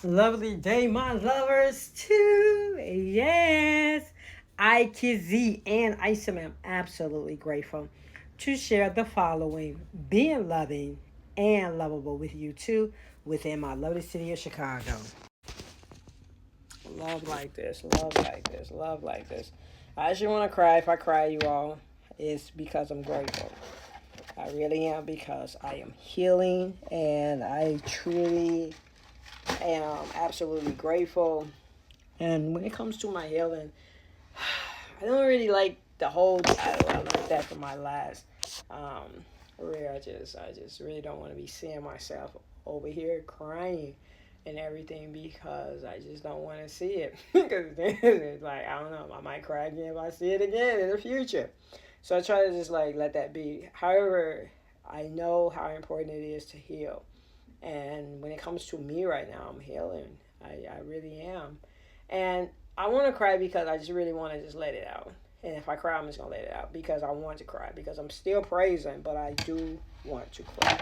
Lovely day, my lovers, too. Yes. I, Kizzy, and Isom am absolutely grateful to share the following being loving and lovable with you, too, within my lovely city of Chicago. Love like this, love like this, love like this. I actually want to cry. If I cry, you all, it's because I'm grateful. I really am because I am healing and I truly am absolutely grateful. And when it comes to my healing, I don't really like the whole title. I learned that from my last career. I just really don't want to be seeing myself over here crying and everything because I just don't want to see it. Because it's like, I don't know, I might cry again if I see it again in the future. So I try to just like let that be. However, I know how important it is to heal. And when it comes to me right now, I'm healing. I really am. And I want to cry because I just really want to just let it out. And if I cry, I'm just going to let it out because I want to cry. Because I'm still praising, but I do want to cry.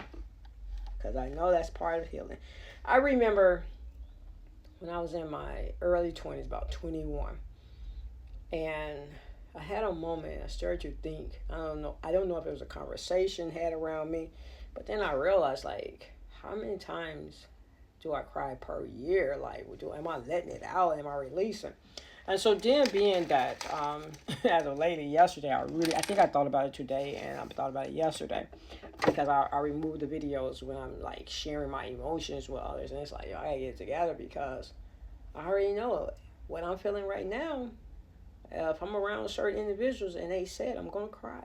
Because I know that's part of healing. I remember when I was in my early 20s, about 21. And I had a moment. I started to think. I don't know if it was a conversation had around me. But then I realized, like, how many times do I cry per year? Like, am I letting it out? Am I releasing? And so then being that, as a lady yesterday, I think I thought about it today and I thought about it yesterday because I removed the videos when I'm like sharing my emotions with others. And it's like, yo, I gotta get it together because I already know what I'm feeling right now. If I'm around certain individuals and they said I'm gonna cry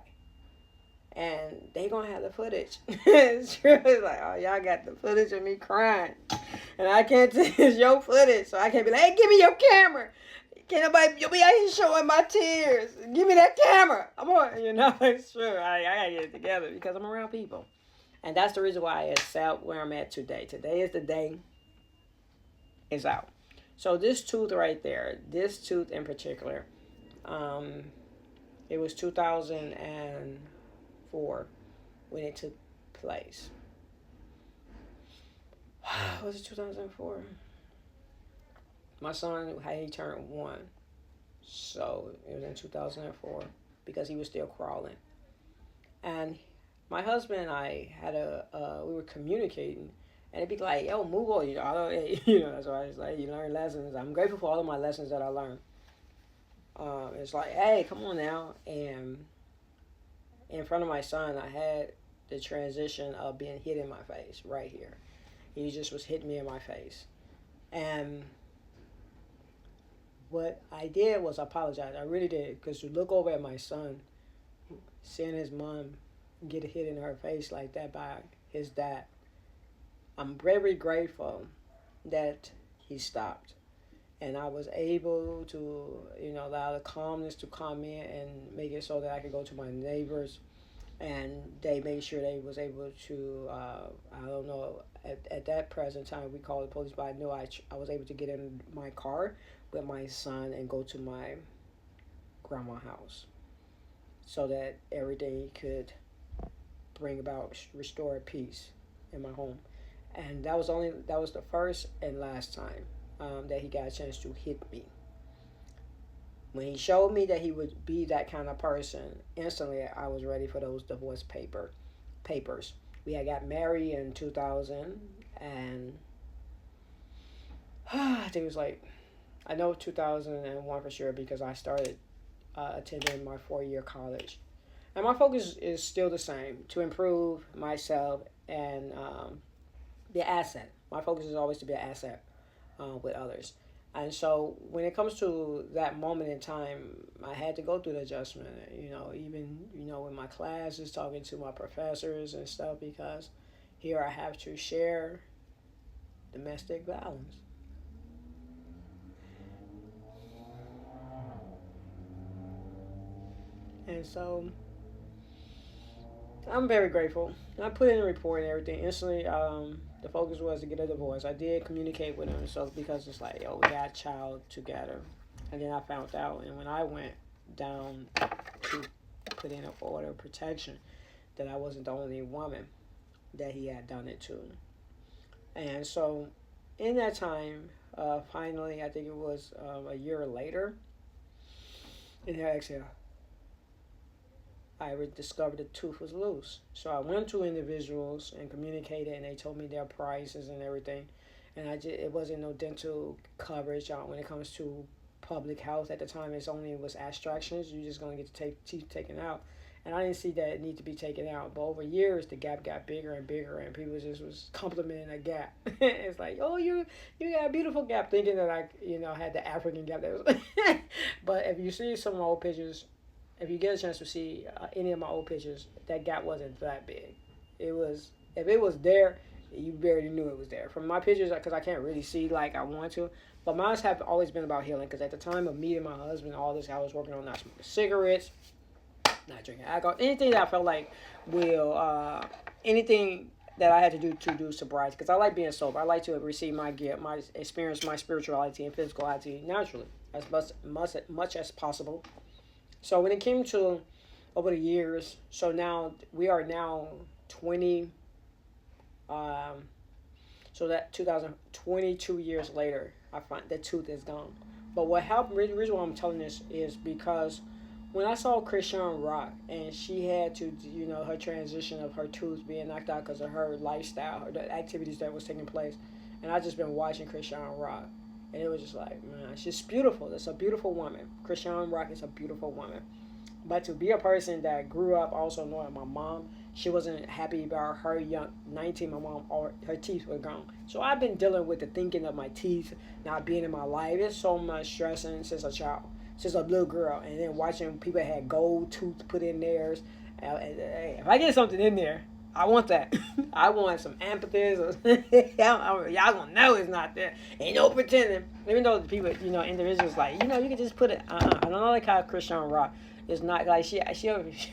and they gonna have the footage. It's true. It's like, oh, y'all got the footage of me crying, and I can't. It's your footage, so I can't be like, hey, give me your camera. Can't nobody? You'll be out here showing my tears. Give me that camera. I'm on. It's true. I gotta get it together because I'm around people, and that's the reason why I accept where I'm at today. Today is the day. It's out. So this tooth right there, this tooth in particular, um, it was 2004 when it took place. Was it 2004? My son had he turned one, so it was in 2004 because he was still crawling. And my husband and I had we were communicating, and it'd be like, "Yo, move on, That's why it's like you learn lessons. I'm grateful for all of my lessons that I learned. It's like, hey, come on now, and in front of my son, I had the transition of being hit in my face right here. He just was hitting me in my face. And what I did was apologize. I really did. Because to look over at my son, seeing his mom get a hit in her face like that by his dad, I'm very grateful that he stopped. And I was able to, allow the calmness to come in and make it so that I could go to my neighbors and they made sure they was able to I don't know at that present time we called the police, but I knew I was able to get in my car with my son and go to my grandma's house so that everything could bring about restored peace in my home. And that was the first and last time that he got a chance to hit me. When he showed me that he would be that kind of person, instantly I was ready for those divorce papers. We had got married in 2000, and I think it was like, I know 2001 for sure because I started attending my 4 year college. And my focus is still the same to improve myself and be an asset. My focus is always to be an asset with others. And so when it comes to that moment in time, I had to go through the adjustment, even, with my classes, talking to my professors and stuff, because here I have to share domestic violence. And so I'm very grateful. I put in a report and everything. Instantly, the focus was to get a divorce. I did communicate with him, so because it's like, yo, we got a child together. And then I found out, and when I went down to put in an order of protection, that I wasn't the only woman that he had done it to. And so in that time, finally, I think it was a year later, in her exhale, I discovered the tooth was loose. So I went to individuals and communicated, and they told me their prices and everything. And it wasn't no dental coverage when it comes to public health at the time. It's only was extractions. You're just gonna get the teeth taken out, and I didn't see that it need to be taken out. But over years, the gap got bigger and bigger, and people just was complimenting that gap. It's like, oh, you got a beautiful gap, thinking that I had the African gap. That was, but if you see some old pictures, if you get a chance to see any of my old pictures, that gap wasn't that big. It was, if it was there, you barely knew it was there. From my pictures, because I can't really see like I want to, but mine have always been about healing. Because at the time of meeting my husband, all this I was working on not smoking cigarettes, not drinking alcohol, anything that I felt like will, anything that I had to do sobriety. Because I like being sober. I like to receive my gift, my experience, my spirituality and physicality naturally as much as possible. So when it came to over the years, so now we are now 20, so that 2022 years later, I find the tooth is gone. But what happened, the reason why I'm telling this is because when I saw Chrisean Rock and she had to, her transition of her tooth being knocked out because of her lifestyle, or the activities that was taking place, and I just been watching Chrisean Rock, and it was just like, man, she's beautiful. It's a beautiful woman. Chrisean Rock is a beautiful woman. But to be a person that grew up also knowing my mom, she wasn't happy about her young 19, my mom, or her teeth were gone. So I've been dealing with the thinking of my teeth not being in my life. It's so much stressing since a child, since a little girl. And then watching people had gold tooth put in theirs. If I get something in there, I want that. I want some amethyst. Y'all gonna know it's not there. Ain't no pretending. Even though the people, individuals like, you can just put it. I don't like how Chrisean Rock. It's not like she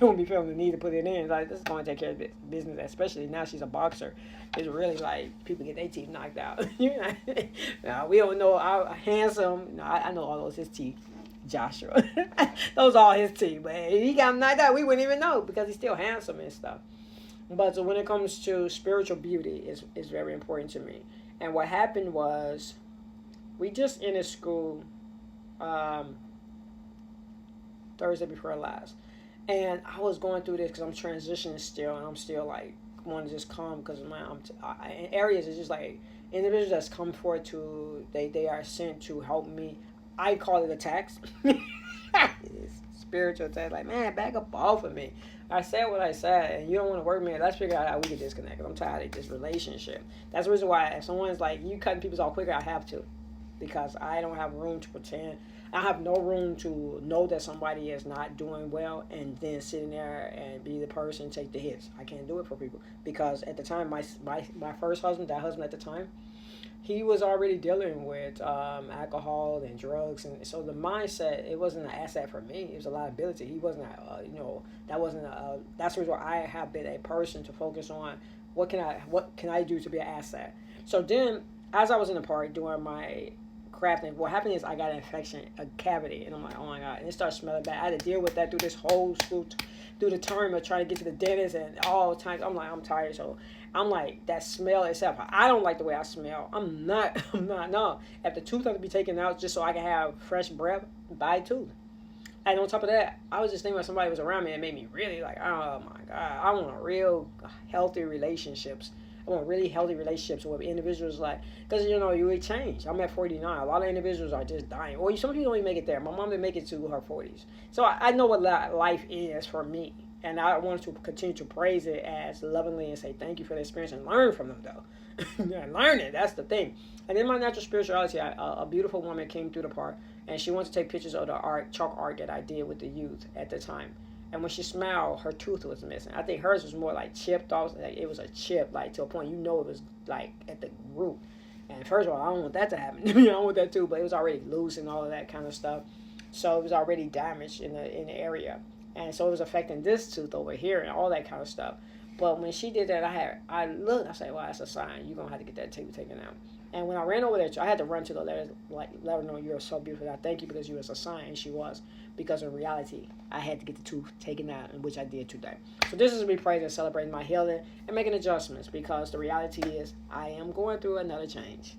won't be feeling the need to put it in. Like, this is going to take care of business, especially now she's a boxer. It's really like people get their teeth knocked out. We don't know how handsome. I know all those his teeth. Joshua, those are all his teeth. But he got knocked out. We wouldn't even know because he's still handsome and stuff. But so when it comes to spiritual beauty, is very important to me. And what happened was, we just ended school. Thursday before last, and I was going through this because I'm transitioning still, and I'm still like want to just come because in areas it's just like individuals that's come forward to they are sent to help me. I call it attacks. It's spiritual attack. Like, man, back up off of me. I said what I said, and you don't want to work me. Let's figure out how we can disconnect. Cause I'm tired of this relationship. That's the reason why if someone's like, you cutting people off quicker, I have to, because I don't have room to pretend. I have no room to know that somebody is not doing well and then sitting there and be the person take the hits. I can't do it for people because at the time, my first husband, that husband at the time, he was already dealing with alcohol and drugs, and so the mindset, it wasn't an asset for me. It was a liability. He wasn't, that wasn't that's the reason why I have been a person to focus on what can I do to be an asset. So then, as I was in the park doing my crafting, what happened is I got an infection, a cavity, and I'm like, oh my god, and it started smelling bad. I had to deal with that through this whole school, through the term of trying to get to the dentist, and all the time I'm like, I'm tired. So I'm like, that smell itself, I don't like the way I smell. I'm not no. If the tooth has to be taken out just so I can have fresh breath, buy a tooth. And on top of that, I was just thinking when somebody was around me, it made me really like, oh my god, I want real healthy relationships. I want really healthy relationships with individuals, like, because you will change. I'm at 49. A lot of individuals are just dying, or some people don't even make it there. My mom didn't make it to her 40s, so I know what life is for me, and I want to continue to praise it as lovingly and say thank you for the experience and learn from them though. Learn it. That's the thing. And in my natural spirituality, a beautiful woman came through the park, and she wanted to take pictures of the chalk art that I did with the youth at the time. And when she smiled, her tooth was missing. I think hers was more like chipped off. Like it was a chip, like to a point it was like at the root. And first of all, I don't want that to happen. I don't want that too. But it was already loose and all of that kind of stuff. So it was already damaged in the area, and so it was affecting this tooth over here and all that kind of stuff. But when she did that, I looked. I said, well, that's a sign. You're gonna have to get that tooth taken out. And when I ran over there, I had to run to the letters, like, let her know you're so beautiful. I thank you because you was a sign, and she was. Because in reality, I had to get the tooth taken out, which I did today. So this is me praising and celebrating my healing and making adjustments, because the reality is I am going through another change.